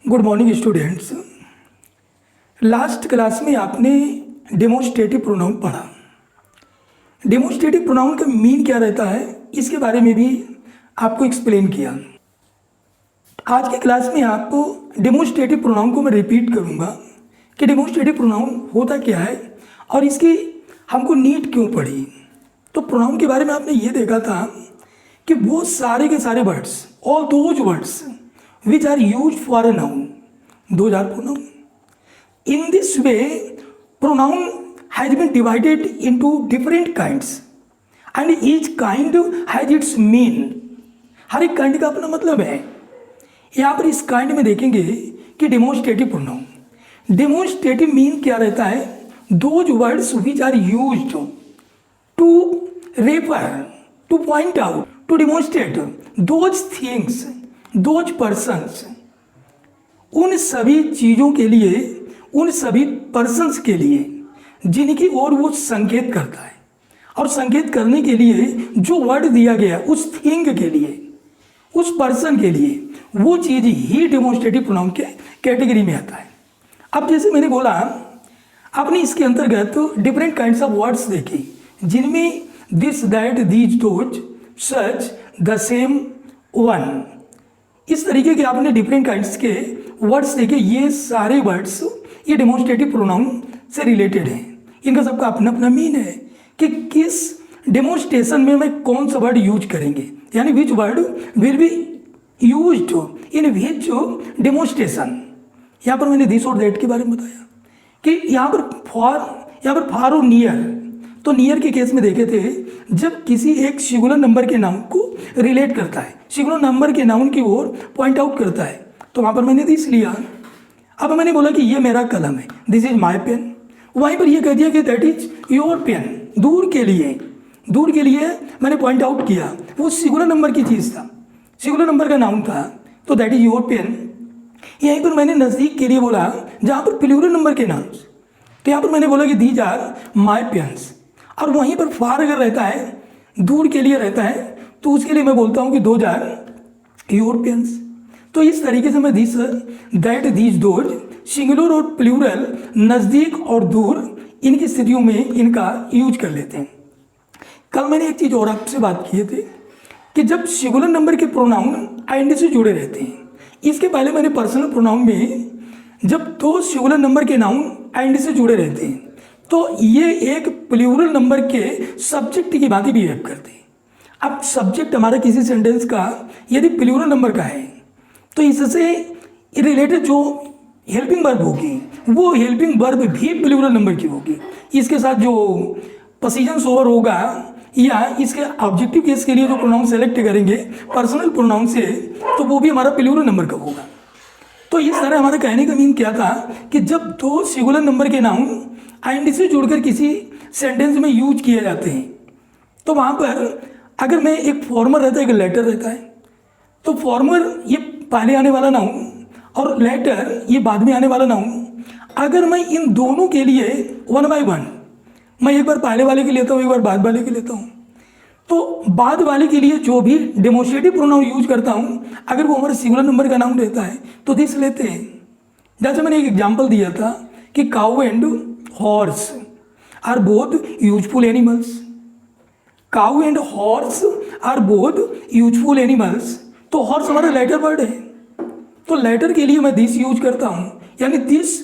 Good morning students. Last class में आपने demonstrative pronoun पढ़ा। डेमोस्ट्रेटिव प्रोनाउन का मीन क्या रहता है इसके बारे में भी आपको एक्सप्लेन किया। आज की क्लास में आपको डेमोस्ट्रेटिव प्रोनाउन को मैं रिपीट करूंगा कि डेमोस्ट्रेटिव प्रोनाउन होता क्या है और इसकी हमको नीड क्यों पड़ी। तो प्रोनाउन के बारे में आपने ये देखा था कि वो सारे के सारे words, all those words which are used for a noun, those are pronoun. In this way, pronoun has been divided into different kinds and each kind has its mean. हर एक काइंड का अपना मतलब है। यहाँ पर इस काइंड में देखेंगे कि डेमोस्ट्रेटिव प्रोनाउन, डेमोस्ट्रेटिव मीन क्या रहता है? Those words which are used to refer, to point out, to demonstrate those things, those persons, उन सभी चीज़ों के लिए, उन सभी पर्सन्स के लिए जिनकी ओर वो संकेत करता है। और संकेत करने के लिए जो वर्ड दिया गया उस थिंग के लिए, उस पर्सन के लिए, वो चीज़ ही डेमोस्ट्रेटिव प्रोनाउन के कैटेगरी में आता है। अब जैसे मैंने बोला, आपने इसके अंतर्गत डिफरेंट काइंड्स ऑफ वर्ड्स देखे जिनमें this, that, these, those, such, the same, one, इस तरीके के आपने डिफरेंट काइंड्स के वर्ड्स देखे। ये सारे वर्ड्स ये डेमोस्ट्रेटिव प्रोनाउन से रिलेटेड हैं। इनका सबका अपना अपना मीन है कि किस डेमोस्ट्रेशन में मैं कौन सा वर्ड यूज करेंगे, यानी which word will be used in which demonstration. यहाँ पर मैंने दिस और दैट के बारे में बताया कि यहाँ पर फार और नियर। तो नियर के केस में देखे थे जब किसी एक सिंगुलर नंबर के नाउन को रिलेट करता है, सिंगुलर नंबर के नाउन की ओर पॉइंट आउट करता है, तो वहाँ पर मैंने दिस लिया। अब मैंने बोला कि ये मेरा कलम है, दिस इज माई पेन। वहीं पर ये कह दिया कि दैट इज योर पेन। दूर के लिए मैंने पॉइंट आउट किया, वो सिंगुलर नंबर की चीज़ था, सिंगुलर नंबर का नाउन था, तो दैट इज योर पेन। यहीं पर मैंने नज़दीक के लिए बोला जहाँ पर प्लूरल नंबर के नाउन्स, तो यहाँ पर मैंने बोला कि दीज आर माई पेन्स। और वहीं पर फार अगर रहता है, दूर के लिए रहता है, तो उसके लिए मैं बोलता हूँ कि दोज आर योर पेन्स। तो इस तरीके से मैं this, that, these, those, singular और प्लूरल, नज़दीक और दूर, इनकी स्थितियों में इनका यूज कर लेते हैं। कल मैंने एक चीज़ और आपसे बात की थी कि जब सिंगुलर नंबर के प्रोनाउन एंड से जुड़े रहते हैं, इसके पहले मैंने पर्सनल प्रोनाउन में जब दो सिंगुलर नंबर के नाउन एंड से जुड़े रहते हैं तो ये एक प्लूरल नंबर के सब्जेक्ट की भांति बिहेव करते हैं। अब सब्जेक्ट हमारा किसी सेंटेंस का यदि प्लूरल नंबर का है तो इससे रिलेटेड जो हेल्पिंग वर्ब होगी वो हेल्पिंग वर्ब भी प्लूरल नंबर की होगी। इसके साथ जो पोजीशन ओवर होगा या इसके ऑब्जेक्टिव केस के लिए जो प्रोनाउन सेलेक्ट करेंगे पर्सनल प्रोनाउन से, तो वो भी हमारा प्लूरल नंबर का होगा। तो इस तरह हमारा कहने का मीन क्या था कि जब दो सिंगुलर नंबर के नाउन एंड से जुड़कर किसी सेंटेंस में यूज किए जाते हैं तो वहाँ पर अगर मैं एक फॉर्मर रहता है, एक लेटर रहता है, तो फॉर्मर ये पहले आने वाला नाउन और लेटर ये बाद में आने वाला नाउन, अगर मैं इन दोनों के लिए वन बाय वन, मैं एक बार पहले वाले के लेता हूँ, एक बार बाद वाले के लेता हूँ, तो बाद वाले के लिए जो भी डेमोस्ट्रेटिव प्रोनाउन यूज करता हूँ अगर वो हमारे सिंगुलर नंबर का नाउन रहता है तो दिस लेते हैं। जैसे मैंने एक एग्जाम्पल दिया था कि cow and horse are both useful animals. Cow and horse are both useful animals. तो हॉर्स हमारा लेटर वर्ड है, तो लेटर के लिए मैं दिस यूज करता हूँ, यानी this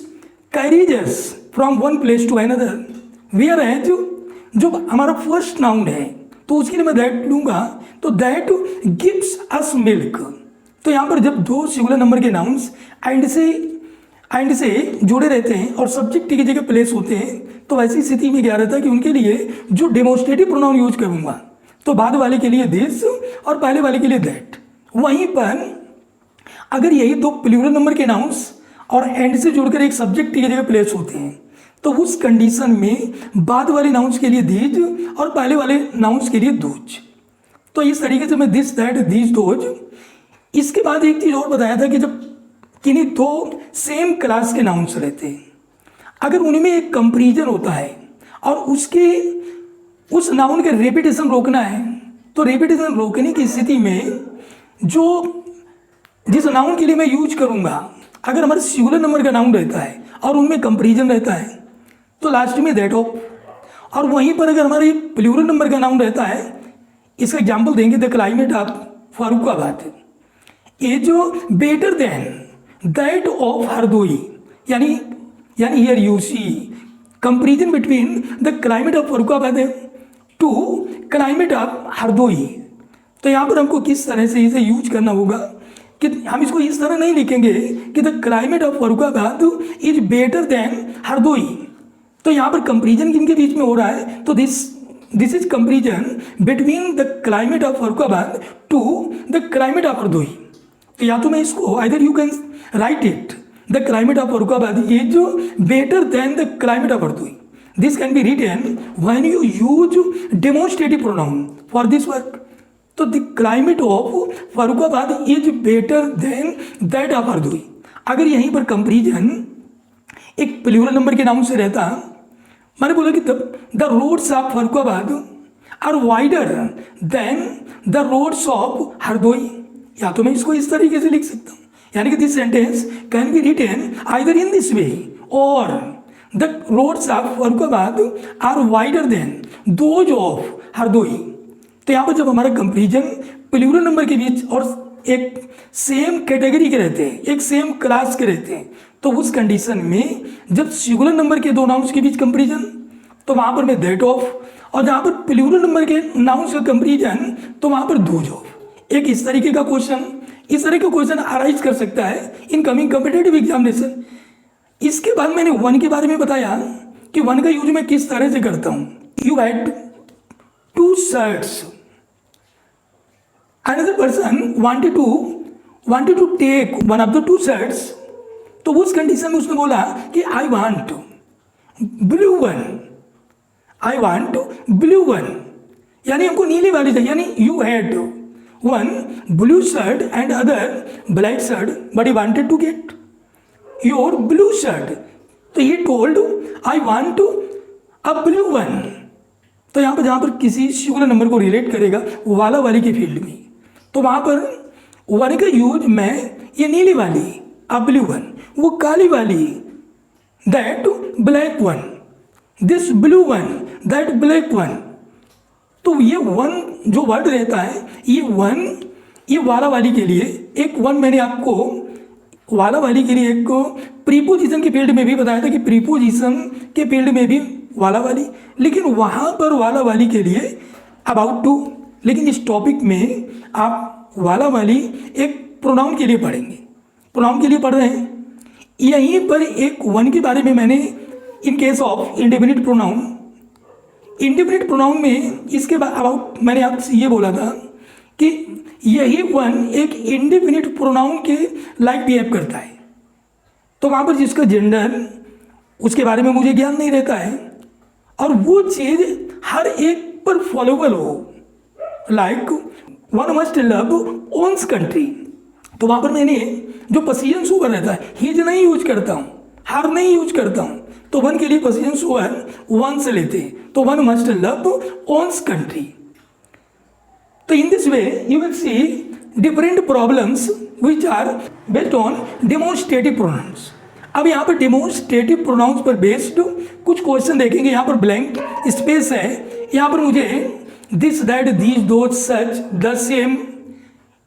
carries us from one place to another. Where है जो हमारा फर्स्ट नाउन है तो उसके लिए मैं दैट लूँगा, तो दैट गिव्स अस मिल्क। तो यहाँ पर जब दो सिंगुलर नंबर के नाउन्स एंड से जुड़े रहते हैं और सब्जेक्ट की जगह प्लेस होते हैं तो ऐसी स्थिति में क्या रहता है कि उनके लिए जो डेमोस्ट्रेटिव प्रोनाउन यूज करूँगा तो बाद वाले के लिए दिस और पहले वाले के लिए दैट। वहीं पर अगर यही दो प्लूरल नंबर के नाउन्स और एंड से जुड़कर एक सब्जेक्ट की जगह प्लेस होते हैं तो उस कंडीशन में बाद वाले नाउन्स के लिए दीज और पहले वाले नाउन्स के लिए दोज। तो इस तरीके से मैं दिस, दैट, दीज, दोज। इसके बाद एक चीज़ और बताया था कि जब किन्हीं दो सेम क्लास के नाउन्स रहते हैं, अगर उनमें एक कंपैरिजन होता है और उस नाउन के रेपिटेशन रोकना है तो रेपिटेशन रोकने की स्थिति में जो जिस नाउन के लिए मैं यूज करूँगा अगर हमारे सिंगुलर नंबर का नाउन रहता है और उनमें कंपेरिजन रहता है तो लास्ट में दैट ऑफ, और वहीं पर अगर हमारे प्लूरल नंबर का नाउन रहता है, इसका एग्जाम्पल देंगे द क्लाइमेट ऑफ फर्रुखाबाद ये जो better than that of Hardoi, यानी here you see comparison between the climate of Farrukhabad to climate of Hardoi. तो यहाँ पर हमको किस तरह से इसे यूज करना होगा कि हम इसको इस तरह नहीं लिखेंगे कि the climate of Farrukhabad is better then Hardoi. तो यहाँ पर कंपेरिजन किनके बीच में हो रहा है, तो this is comparison between the climate of Farrukhabad to the climate of Hardoi. तो या तो मैं इसको either you can write it the climate of Farrukhabad is better than the climate of Hardoi. This can be written when you use demonstrative pronoun for this work. तो the climate of Farrukhabad is better than that of Hardoi. अगर यहीं पर comparison एक plural number के noun से रहता, मैंने बोला कि the roads of Farrukhabad are wider than the roads of Hardoi, या तो मैं इसको इस तरीके से लिख सकता हूँ, यानी कि this sentence can be written either in this way और the roads of Farrukhabad are wider than those of Hardoi. तो यहाँ पर जब हमारा कंपेरिजन प्लूरल नंबर के बीच और एक सेम कैटेगरी के रहते हैं, एक सेम क्लास के रहते हैं, तो उस कंडीशन में जब सिंगुलर नंबर के दो नाउन्स के बीच कंपेरिजन तो वहाँ पर मैं दैट ऑफ, और जहाँ पर प्लूरल नंबर के नाउन्स का कंपेरिजन तो वहाँ पर दोज ऑफ। एक इस तरीके का क्वेश्चन, इस तरह का क्वेश्चन अराइज कर सकता है इन कमिंग कॉम्पिटिटिव एग्जामिनेशन। इसके बाद मैंने वन के बारे में बताया कि वन का यूज मैं किस तरह से करता हूँ। You had two shirts, another person wanted to take one of the two shirts, तो उस कंडीशन में उसने बोला कि I want blue one, I want blue one, यानी हमको नीली वाली चाहिए, यानी you had one blue shirt and other black shirt but you wanted to get your blue shirt, तो ये told I want a blue one. तो यहाँ पर जहाँ पर किसी सिंगुलर नंबर को रिलेट करेगा वाला वाली के फील्ड में, तो वहाँ पर वन का यूज मैं ये नीली वाली अ ब्लू वन, वो काली वाली that black one, this blue one that black one. तो ये वन जो वर्ड रहता है, ये वन ये वाला वाली के लिए एक वन, मैंने आपको वाला वाली के लिए एक प्रीपोजिशन के फील्ड में भी बताया था कि प्रीपोजिशन के फील्ड में भी वाला वाली, लेकिन वहाँ पर वाला वाली के लिए अबाउट टू, लेकिन इस टॉपिक में आप वाला वाली एक प्रोनाउन के लिए पढ़ेंगे, प्रोनाउन के लिए पढ़ रहे हैं। यहीं पर एक वन के बारे में मैंने in case of indefinite pronoun, indefinite pronoun में इसके बाद अबाउट मैंने आपसे ये बोला था कि यही वन एक इंडेफिनिट प्रोनाउन के लाइक बिहेव करता है। तो वहाँ पर जिसका जेंडर उसके बारे में मुझे ज्ञान नहीं रहता है और वो चीज़ हर एक पर फॉलोबल हो, like one must love one's country, तो वहाँ पर मैंने जो पोजीशन सुअर रहता है हिज नहीं यूज करता हूँ, हर नहीं यूज करता हूँ, तो वन के लिए पोजीशन सुअर वन से लेते हैं, तो one must love one's country. तो in this way you will see different problems which are based on demonstrative pronouns. अब यहाँ पर डेमोन्स्ट्रेटिव प्रोनाउंस पर बेस्ड कुछ क्वेश्चन देखेंगे। यहाँ पर ब्लैंक स्पेस है, यहाँ पर मुझे this that these those such the same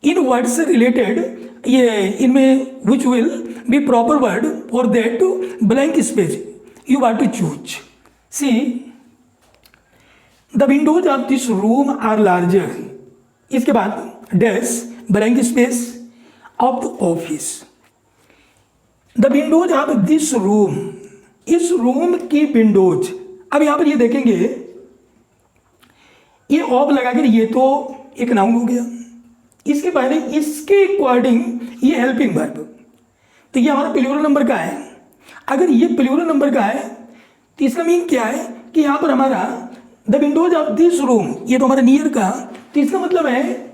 इन वर्ड से रिलेटेड ये इनमें which will be proper word for that blank space you have to choose. See the windows of this room are larger, इसके बाद dash blank space of the office. The windows of this room, इस room की windows. अब यहाँ पर ये देखेंगे ये ऑफ लगाकर ये तो एक नाउन हो गया, इसके पहले इसके अकॉर्डिंग ये हेल्पिंग वर्ब, तो ये हमारा प्लूरल नंबर का है। अगर ये प्लूरल नंबर का है तो इसका मीन क्या है कि यहाँ पर हमारा the windows of this room, ये तो हमारा नियर का, तो इसका मतलब है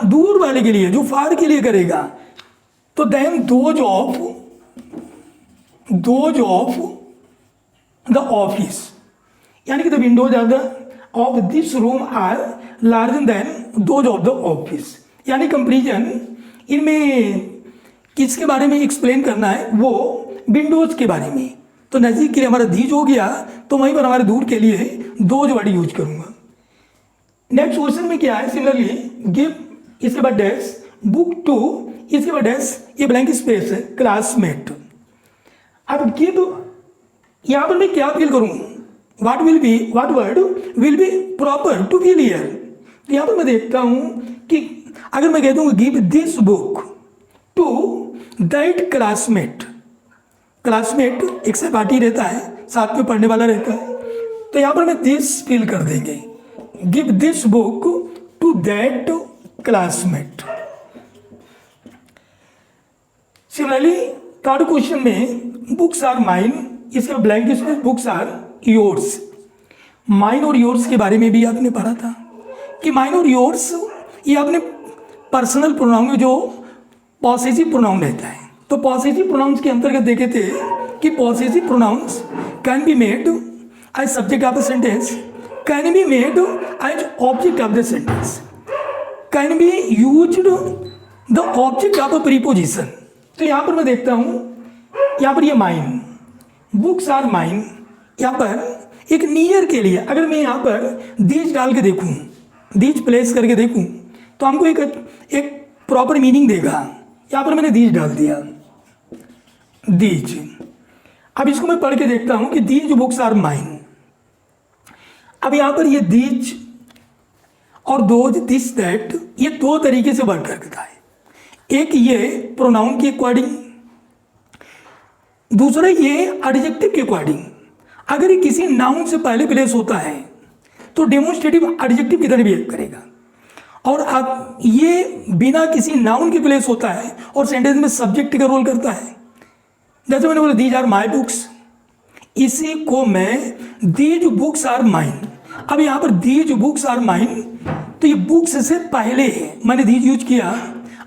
दूर वाले के लिए, जो फार के लिए करेगा, तो then those of the office, यानी कि the windows of this room are larger than those of the office, यानी कंपेरिजन इनमें किसके बारे में एक्सप्लेन करना है, वो विंडोज के बारे में। तो नज़दीक के लिए हमारा दीज हो गया, तो वहीं पर हमारे दूर के लिए दोज वर्ड यूज करूंगा। नेक्स्ट क्वेश्चन में क्या है, सिमिलरली गिव, इसके बाद डैश, बुक टू, इसके बाद डैश, ये ब्लैंक स्पेस है, क्लासमेट। अब गिव, यहाँ पर मैं क्या फील करूँ, what word will be proper to fill here. तो यहाँ पर मैं देखता हूँ कि अगर मैं कहता हूँ give this book to that classmate, classmate एक सहपाठी रहता है, साथ में पढ़ने वाला रहता है, तो यहाँ पर मैं दिस फील कर देंगे, give this book to that classmate. Similarly third question में बुक्स आर माइन, इसका blank space, books are yours. Mine और योर्स के बारे में भी आपने पढ़ा था कि माइन और योर्स ये आपने पर्सनल प्रोनाउन में जो पॉसेसिव प्रोनाउन रहता है, तो पॉसेसिव प्रोनाउंस के अंतर्गत देखे थे कि possessive pronoun can be made as subject of the sentence, can be made as object of the sentence, can be used the object of a preposition. तो यहाँ पर मैं देखता हूँ, यहाँ पर ये माइन, बुक्स आर माइन, यहाँ पर एक नियर के लिए अगर मैं यहाँ पर दीज डाल के देखूँ, दीज प्लेस करके देखूँ, तो हमको एक प्रॉपर मीनिंग देगा। यहाँ पर मैंने दीज डाल दिया, दीज। अब इसको मैं पढ़ के देखता हूँ कि दीज बुक्स आर माइन। अब यहाँ पर ये दीज और दोज, दिस, दैट, ये दो तरीके से वर्क करता है। एक ये प्रोनाउन के अकॉर्डिंग, दूसरा ये एडजेक्टिव के अकॉर्डिंग। अगर ये किसी नाउन से पहले प्लेस होता है तो डेमोन्स्ट्रेटिव एडजेक्टिव की तरह बिहेव करेगा, और अब ये बिना किसी नाउन के प्लेस होता है और सेंटेंस में सब्जेक्ट का रोल करता है। जैसे मैंने बोला दीज आर माई बुक्स, इसी को मैं दीज बुक्स आर माइन। अब यहाँ पर दीज बुक्स आर माइन, तो ये बुक्स से पहले मैंने दीज यूज किया,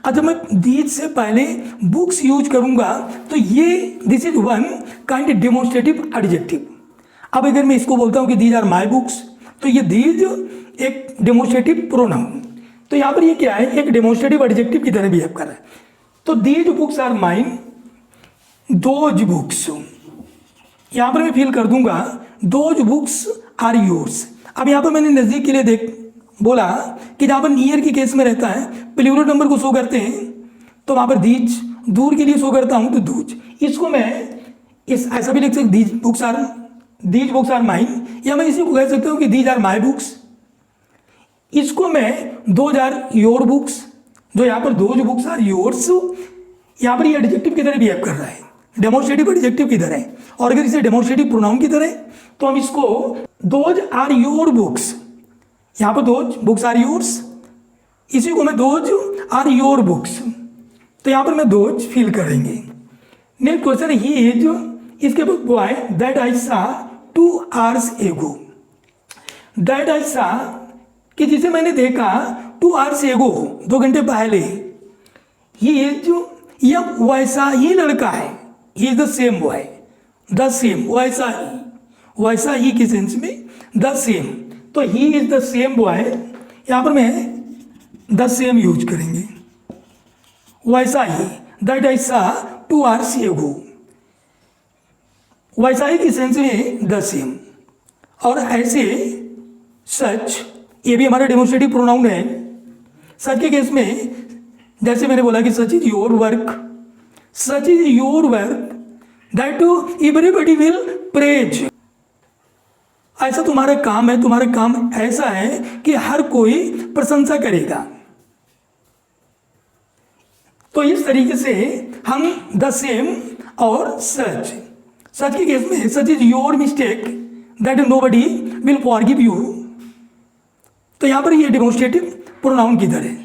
और जब मैं दीज से पहले बुक्स यूज करूंगा तो ये this is one kind demonstrative adjective. अब अगर मैं इसको बोलता हूँ कि दीज आर माई बुक्स, तो ये दीज एक डेमोन्स्ट्रेटिव प्रोनाउन, तो यहाँ पर ये क्या है, एक डेमोन्स्ट्रेटिव एडजेक्टिव की तरह बिहेव कर रहा है। तो these books are mine, those books, यहाँ पर मैं फील कर दूंगा दोज बुक्स आर योर्स। अब यहाँ पर मैंने नज़दीक के लिए बोला कि जहाँ पर नियर के केस में रहता है प्लूरल नंबर को शो करते हैं, तो वहाँ पर दीज, दूर के लिए शो करता हूँ तो दूज। इसको मैं ऐसा भी लिख सकता, दीज बुक्स आर माइन, या मैं इसी को कह सकता हूँ कि दीज आर माई बुक्स। इसको मैं दोज आर योर बुक्स, जो यहाँ पर दोज बुक्स आर योर्स, यहाँ पर ये एडजेक्टिव की तरह बिहेव कर रहा है, डेमोन्स्ट्रेटिव एडजेक्टिव की तरह। और अगर इसे डेमोन्स्ट्रेटिव प्रोनाउन की तरह, तो हम इसको दोज आर योर बुक्स, यहाँ पर दोज बुक्स आर योर्स, इसी को मैं दोज आर योर बुक्स, तो यहाँ पर मैं दोज फील करेंगे। नेक्स्ट क्वेश्चन, ही इज, इसके बाद बॉय दैट आई सा 2 hours ago, दैट आई सा कि जिसे मैंने देखा 2 hours ago, 2 घंटे पहले। ही इज, यह वैसा ही लड़का है, he is the same boy, the same, वैसा ही के सेंस में द सेम, तो he is the same boy, यहाँ पर मैं द सेम यूज करेंगे, वैसा ही, दैट आई सा 2 hours ago, वैसा ही की सेंस में द सेम। और ऐसे सच, ये भी हमारा डेमोन्स्ट्रेटिव प्रोनाउन है। सच के केस में जैसे मैंने बोला कि such is your work, such is your work that everybody will praise, ऐसा तुम्हारा काम है, तुम्हारा काम ऐसा है कि हर कोई प्रशंसा करेगा। तो इस तरीके से हम द सेम और सच, सच के केस में such is your mistake that nobody will forgive you, तो यहाँ पर ये डेमोन्स्ट्रेटिव प्रोनाउन की तरह।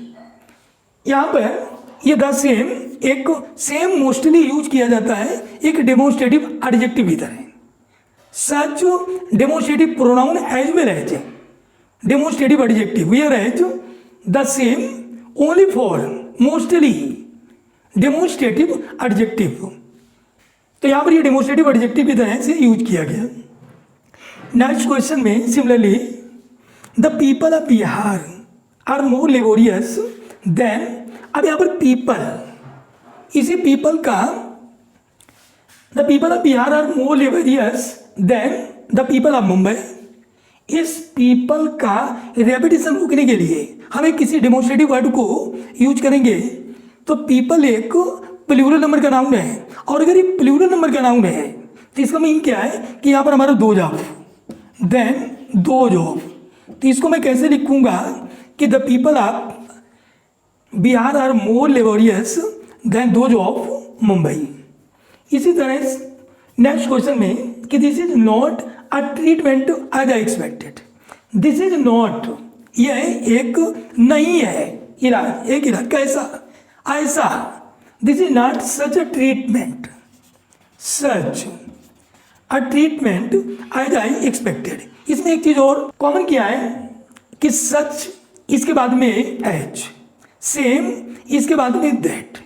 यहाँ पर ये द सेम एक सेम मोस्टली यूज किया जाता है एक डेमोन्स्ट्रेटिव एडजेक्टिव की तरह। Such demonstrative pronoun as well as demonstrative adjective, whereas the same only for mostly demonstrative adjective, तो यहाँ पर ये डेमोन्स्ट्रेटिव एडजेक्टिव की तरह से यूज किया गया। नेक्स्ट क्वेश्चन में similarly the people of Bihar are more laborious than, अब यहाँ पर पीपल, इसी पीपल का the people of Bihar are more laborious than the people of Mumbai. इस पीपल का रेपिटेशन रोकने के लिए हमें किसी डेमोन्स्ट्रेटिव वर्ड को यूज करेंगे। तो पीपल एक प्लूरल नंबर का नाउन है, और अगर ये प्लूरल नंबर का नाउन है तो इसका मीन क्या है कि यहाँ पर हमारा दो जॉब, देन दो जॉब। तो इसको मैं कैसे लिखूंगा कि the people of Bihar are more laborious than those of Mumbai. इसी तरह नेक्स्ट क्वेश्चन में कि this is not a treatment as I expected. This is not, यह एक नहीं है इलाज, एक इलाज कैसा, ऐसा। This is not such a treatment, such a treatment as I expected. इसमें एक चीज और कॉमन क्या है कि सच इसके बाद में एच, सेम इसके बाद में दैट।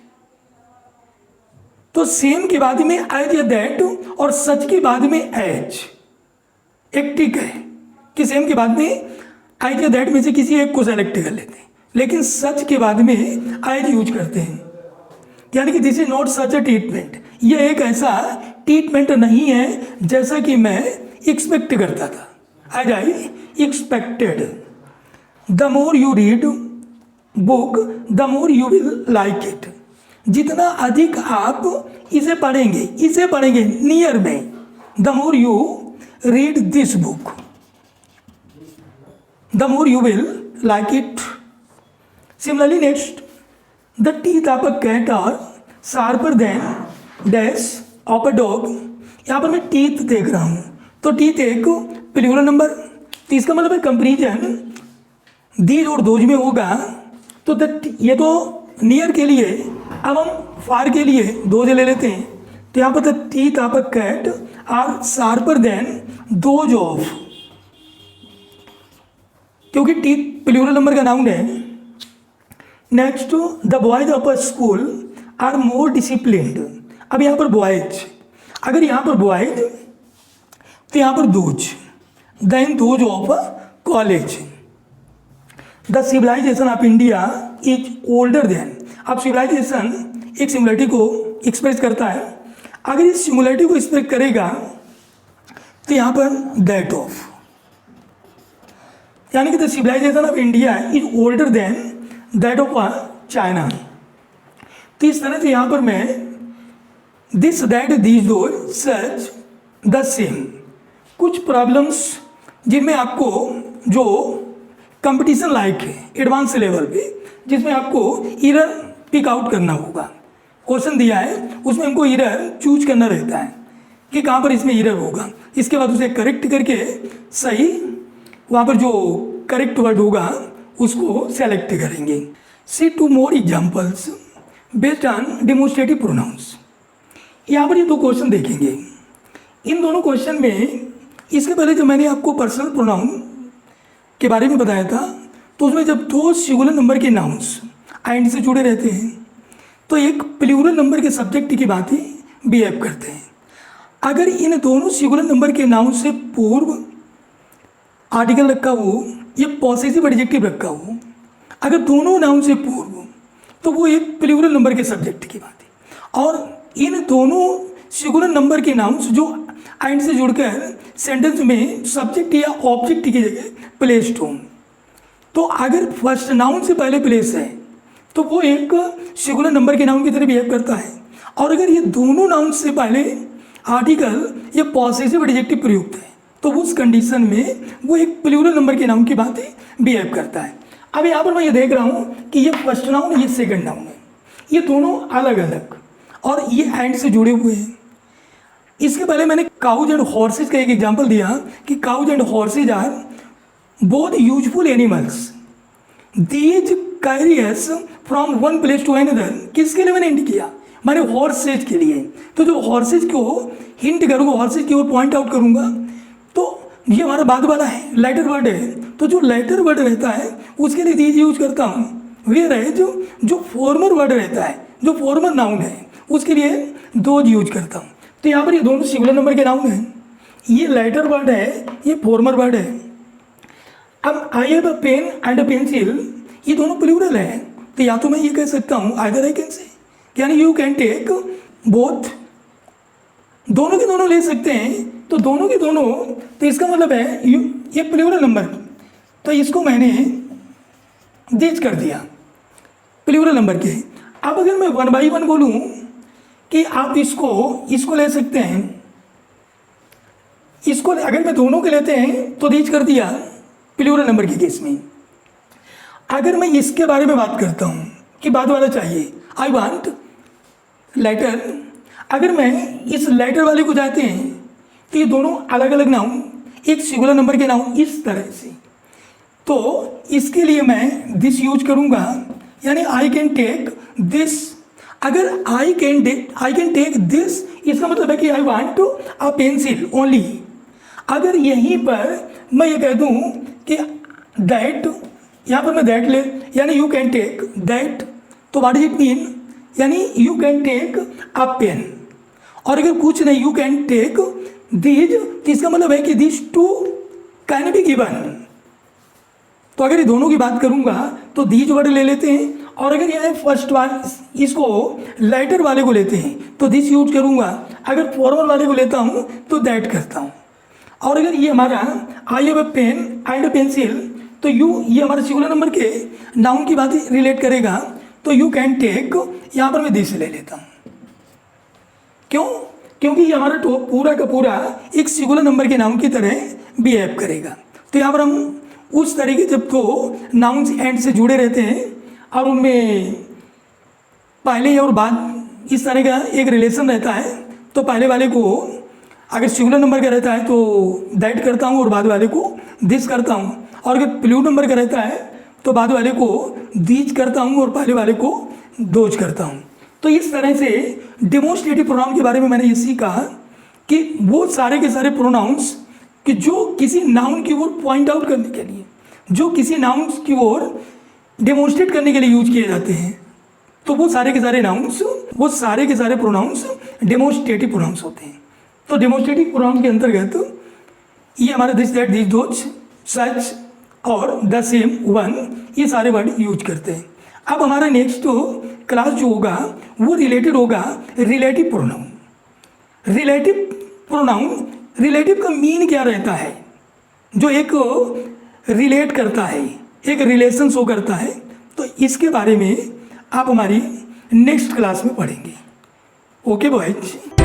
तो सेम के बाद में एज या दैट और सच के बाद में एच एक टिक है कि सेम के बाद में एज या दैट में से किसी एक को सेलेक्ट कर लेते हैं, लेकिन सच के बाद में एज यूज करते हैं। यानी कि this is not such a treatment, यह एक ऐसा ट्रीटमेंट नहीं है जैसा कि मैं एक्सपेक्ट करता था, as I expected. The more you read book the more you will like it. जितना अधिक आप इसे पढ़ेंगे नियर में, the more you read this book the more you will like it. Similarly next, the teeth of a cat are sharper than dash of a dog. यहाँ पर मैं टीथ देख रहा हूँ, तो टीथ एक प्लूरल नंबर, तो इसका मतलब है कंपेरिजन दीज और दोज में होगा। तो ये तो नियर के लिए, अब हम फार के लिए दोज ले लेते हैं। तो यहाँ पर the teeth of a cat are sharper than those of, क्योंकि टीथ प्लूरल नंबर का नाउन है। Next, the boys of a school are more disciplined. अब यहाँ पर बॉयज, अगर यहाँ पर बॉयज तो यहाँ पर those, than those of college. The civilisation of India is older than. अब सिविलाइजेशन एक सिमिलरिटी को एक्सप्रेस करता है, अगर इस सिमिलरिटी को एक्सप्रेस करेगा तो यहाँ पर दैट ऑफ, यानी कि the civilisation of India is older than that of China. तो इस तरह से यहाँ पर मैं दिस दैट दीज दो सच द सेम। कुछ प्रॉब्लम्स जिनमें आपको जो कंपटीशन लाइक है एडवांस लेवल पे, जिसमें आपको इरर पिक आउट करना होगा। क्वेश्चन दिया है उसमें हमको इरर चूज करना रहता है कि कहाँ पर इसमें इरर होगा, इसके बाद उसे करेक्ट करके सही वहाँ पर जो करेक्ट वर्ड होगा उसको सेलेक्ट करेंगे। See two more examples based on demonstrative pronouns. यहाँ पर ये दो क्वेश्चन देखेंगे। इन दोनों क्वेश्चन में, इसके पहले जब मैंने आपको पर्सनल प्रोनाउन के बारे में बताया था, तो उसमें जब दो सिंगुलर नंबर के नाउन्स एंड से जुड़े रहते हैं तो एक प्लूरल नंबर के सब्जेक्ट की बात ही बिहेव करते हैं। अगर इन दोनों सिंगुलर नंबर के नाउन से पूर्व आर्टिकल रखा हो या पॉसेसिव एडजेक्टिव रखा हो, अगर दोनों नाउन से पूर्व, तो वो एक प्लूरल नंबर के सब्जेक्ट की बात है। और इन दोनों सिंगुलर नंबर के नाउन्स जो एंड से जुड़कर सेंटेंस में सब्जेक्ट या ऑब्जेक्ट की जगह प्लेस्ड हो, तो अगर फर्स्ट नाउन से पहले प्लेस है तो वो एक सिंगुलर नंबर के नाउन की तरह बिहेव करता है। और अगर ये दोनों नाउन से पहले आर्टिकल या पॉसेसिव एडजेक्टिव प्रयुक्त है तो उस कंडीशन में वो एक प्लूरल नंबर के नाउन की बात बिहेव करता है। अब यहाँ पर मैं ये देख रहा हूँ कि ये फर्स्ट नाउन, ये सेकंड नाउन है, ये दोनों अलग अलग और ये एंड से जुड़े हुए हैं। इसके पहले मैंने काउज एंड हॉर्सेज का एक एग्जांपल दिया कि cows and horses are both useful animals, these carry us from one place to another. किसके लिए मैंने हिंट किया? मैंने हॉर्सेज के लिए। तो जो हॉर्सेज को हिंट करूँगा, हॉर्सेज की ओर पॉइंट आउट करूँगा, तो ये हमारा बाद वाला है, लेटर वर्ड है। तो जो लेटर वर्ड रहता है उसके लिए दीज यूज करता हूँ। वेयर है जो फॉर्मर वर्ड रहता है, जो फॉर्मर नाउन है, उसके लिए दोज यूज करता हूँ। तो यहाँ पर ये दोनों सिंगुलर नंबर के नाउन हैं, ये लेटर वर्ड है, ये फॉर्मर वर्ड है। अब I have a pen and a pencil, ये दोनों प्लूरल है। तो या तो मैं ये कह सकता हूँ आइदर आई कैन से यानी यू कैन टेक बोथ, दोनों के दोनों ले सकते हैं, तो दोनों के दोनों, तो इसका मतलब है ये प्लूरल नंबर, तो इसको मैंने दिस कर दिया प्लूरल नंबर के। अब अगर मैं 1 by 1 बोलूँ कि आप इसको ले सकते हैं, इसको अगर मैं दोनों के लेते हैं तो दिस कर दिया प्लूरल नंबर के केस में। अगर मैं इसके बारे में बात करता हूँ कि बाद वाला चाहिए, आई वांट लेटर, अगर मैं इस लेटर वाले को जाते हैं तो ये दोनों अलग अलग नाउन, एक सिंगुलर नंबर के नाउन इस तरह से, तो इसके लिए मैं दिस यूज करूँगा, यानी आई कैन टेक दिस। अगर आई कैन टेक दिस, इसका मतलब है कि I want a pencil only. अगर यहीं पर मैं ये कह दूँ कि दैट, यहाँ पर मैं दैट ले, यानी यू कैन टेक दैट, तो व्हाट इज इट मीन, यानी you can take a pen. और अगर कुछ नहीं, यू कैन टेक दीज, तो इसका मतलब है कि this too can be given. तो अगर ये दोनों की बात करूंगा तो दीज वर्ड ले लेते हैं, और अगर यह फर्स्ट वन इसको लेटर वाले को लेते हैं तो दिस यूज करूंगा, अगर फॉर्मल वाले को लेता हूं तो दैट करता हूं। और अगर ये हमारा I have a pen and a pencil, तो ये हमारे सिंगुलर नंबर के नाउन की बात रिलेट करेगा, तो यू कैन टेक, यहाँ पर मैं दिस ले लेता हूँ। क्यों? क्योंकि ये हमारा तो पूरा का पूरा एक सिंगुलर नंबर के नाउन की तरह बिहेव करेगा। तो यहाँ पर हम उस तरीके जब तो नाउन्स एंड से जुड़े रहते हैं और उनमें पहले और बाद इस तरह का एक रिलेशन रहता है, तो पहले वाले को अगर सिंगुलर नंबर का रहता है तो दैट करता हूँ और बाद वाले को दिस करता हूँ, और अगर प्लूरल नंबर का रहता है तो बाद वाले को दीज करता हूँ और पहले वाले को दोज करता हूँ। तो इस तरह से डेमोन्स्ट्रेटिव प्रोनाउन के बारे में मैंने ये सीखा कि वो सारे के सारे प्रोनाउंस कि जो किसी नाउन की ओर पॉइंट आउट करने के लिए, जो किसी नाउन की ओर डेमोन्स्ट्रेट करने के लिए यूज किए जाते हैं, तो वो सारे के सारे नाउन्स, वो सारे के सारे प्रोनाउंस डेमोन्स्ट्रेटिव प्रोनाउंस होते हैं। तो डेमोन्स्ट्रेटिव प्रोनाउन के अंतर्गत ये हमारे दिस दैट दिस दोज सच और द सेम वन, ये सारे वर्ड यूज करते हैं। अब हमारा नेक्स्ट क्लास जो होगा वो रिलेटेड होगा relative pronoun. Relative pronoun, relative का मीन क्या रहता है, जो एक रिलेट करता है, एक रिलेशन शो करता है, तो इसके बारे में आप हमारी नेक्स्ट क्लास में पढ़ेंगे। Okay boys.